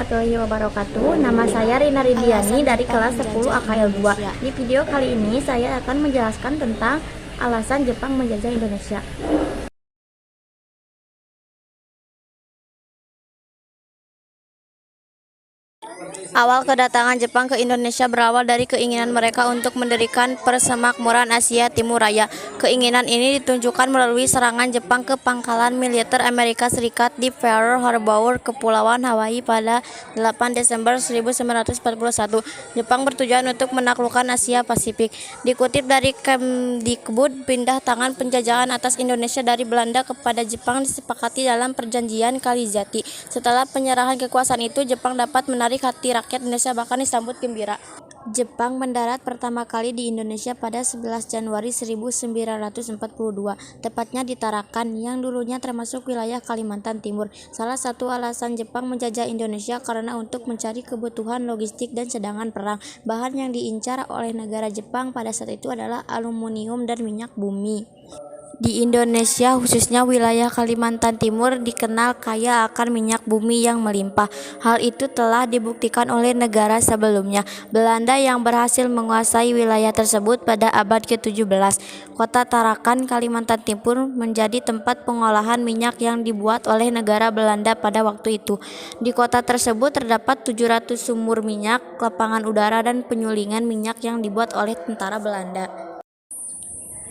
warahmatullahi wabarakatuh. Nama saya Rina Ridiani dari kelas 10 AKL 2. Di video kali ini saya akan menjelaskan tentang alasan Jepang menjajah Indonesia. Awal kedatangan Jepang ke Indonesia berawal dari keinginan mereka untuk mendirikan persemakmuran Asia Timur Raya. Keinginan ini ditunjukkan melalui serangan Jepang ke pangkalan militer Amerika Serikat di Pearl Harbor, Kepulauan Hawaii pada 8 Desember 1941. Jepang bertujuan untuk menaklukkan Asia Pasifik. Dikutip dari Kemdikbud, pindah tangan penjajahan atas Indonesia dari Belanda kepada Jepang disepakati dalam Perjanjian Kalijati. Setelah penyerahan kekuasaan itu, Jepang dapat menarik hati rakyat Indonesia, bahkan disambut gembira. Jepang mendarat pertama kali di Indonesia pada 11 Januari 1942, tepatnya di Tarakan, yang dulunya termasuk wilayah Kalimantan Timur. Salah satu alasan Jepang menjajah Indonesia karena untuk mencari kebutuhan logistik dan cadangan perang. Bahan yang diincar oleh negara Jepang pada saat itu adalah aluminium dan minyak bumi. Di Indonesia, khususnya wilayah Kalimantan Timur, dikenal kaya akan minyak bumi yang melimpah. Hal itu telah dibuktikan oleh negara sebelumnya, Belanda, yang berhasil menguasai wilayah tersebut pada abad ke-17. Kota Tarakan, Kalimantan Timur, menjadi tempat pengolahan minyak yang dibuat oleh negara Belanda pada waktu itu. Di kota tersebut terdapat 700 sumur minyak, lapangan udara, dan penyulingan minyak yang dibuat oleh tentara Belanda.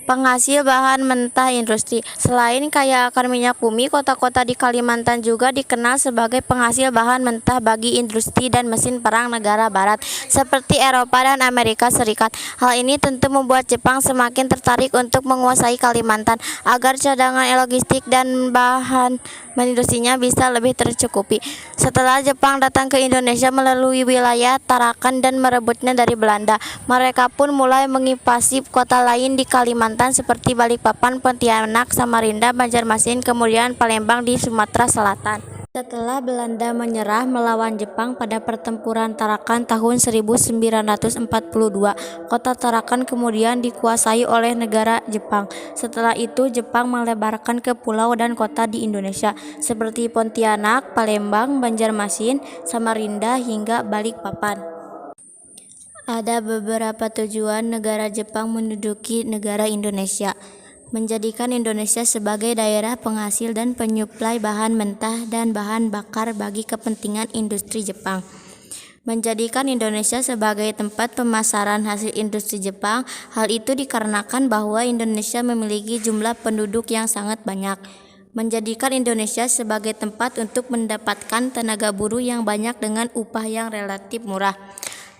Penghasil bahan mentah industri. Selain kaya akan minyak bumi, kota-kota di Kalimantan juga dikenal sebagai penghasil bahan mentah bagi industri dan mesin perang negara barat, seperti Eropa dan Amerika Serikat. Hal ini tentu membuat Jepang semakin tertarik untuk menguasai Kalimantan, agar cadangan logistik dan bahan industrinya bisa lebih tercukupi. Setelah Jepang datang ke Indonesia melalui wilayah Tarakan dan merebutnya dari Belanda, mereka pun mulai mengipasi kota lain di Kalimantan seperti Balikpapan, Pontianak, Samarinda, Banjarmasin, kemudian Palembang di Sumatera Selatan. Setelah Belanda menyerah melawan Jepang pada pertempuran Tarakan tahun 1942, kota Tarakan kemudian dikuasai oleh negara Jepang. Setelah itu, Jepang melebarkan ke pulau dan kota di Indonesia seperti Pontianak, Palembang, Banjarmasin, Samarinda, hingga Balikpapan. Ada beberapa tujuan negara Jepang menduduki negara Indonesia: menjadikan Indonesia sebagai daerah penghasil dan penyuplai bahan mentah dan bahan bakar bagi kepentingan industri Jepang, menjadikan Indonesia sebagai tempat pemasaran hasil industri Jepang. Hal itu dikarenakan bahwa Indonesia memiliki jumlah penduduk yang sangat banyak, menjadikan Indonesia sebagai tempat untuk mendapatkan tenaga buruh yang banyak dengan upah yang relatif murah.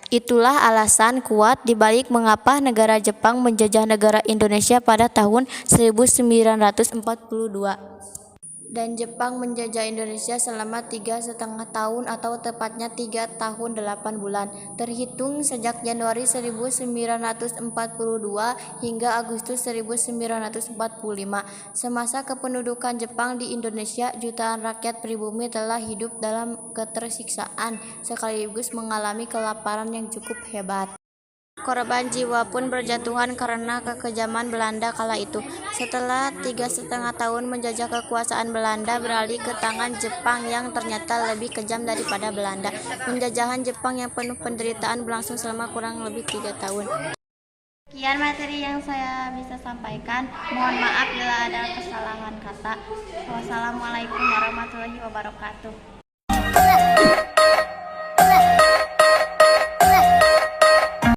Itulah alasan kuat dibalik mengapa negara Jepang menjajah negara Indonesia pada tahun 1942. Dan Jepang menjajah Indonesia selama 3,5 tahun, atau tepatnya 3 tahun 8 bulan, terhitung sejak Januari 1942 hingga Agustus 1945. Semasa kependudukan Jepang di Indonesia, jutaan rakyat pribumi telah hidup dalam ketersiksaan sekaligus mengalami kelaparan yang cukup hebat. Korban jiwa pun berjatuhan karena kekejaman Belanda kala itu. Setelah 3,5 tahun menjajah, kekuasaan Belanda beralih ke tangan Jepang yang ternyata lebih kejam daripada Belanda. Penjajahan Jepang yang penuh penderitaan berlangsung selama kurang lebih 3 tahun. Sekian materi yang saya bisa sampaikan. Mohon maaf bila ada kesalahan kata. Wassalamualaikum warahmatullahi wabarakatuh.